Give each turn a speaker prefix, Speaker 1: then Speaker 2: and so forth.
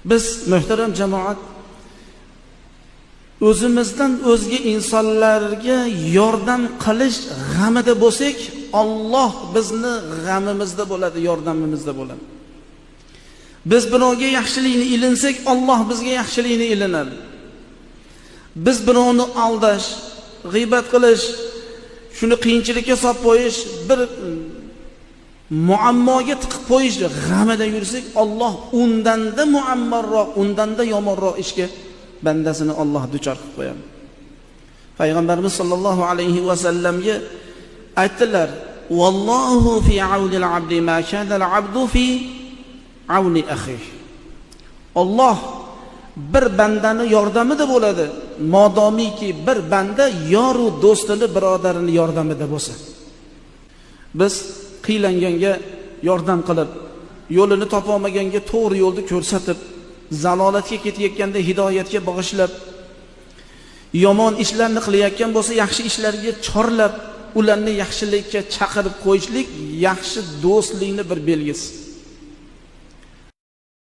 Speaker 1: Biz muhtaram jamoat o'zimizdan o'zga insonlarga yordam qilish g'amida bo'lsak, Alloh bizni g'amimizda bo'ladi, yordamimizda bo'ladi. Biz birovga yaxshilikni ilinsak, Alloh bizga yaxshilikni ilinadi. Biz birovni aldash, g'iybat qilish, shuni qiyinchilikka solib qo'yish, bir muammoga tiqib qo'yish g'amida yursak, Alloh undanda muammarroq, undanda yomonroq ishga bandasini Alloh duchor qilib qo'yadi. Payg'ambarimiz sollallohu alayhi va sallamga aytdilar: "Vallohu fi aunil abdi ma kana al-abdu fi auni akhihi." Alloh bir bandani yordamida bo'ladi, modomiki bir banda yoru do'stini, birodarini yordamida bo'lsa. Biz qiylanganga yordam qilib, yo'lini topa olmaganga to'g'ri yo'lni ko'rsatib, zalolatga ketayotganda hidoyatga bag'ishlab, yomon ishlarni qilayotgan bo'lsa yaxshi ishlarga chorlab, ularni yaxshilikka chaqirib qo'yishlik yaxshi do'stlikning bir belgisi.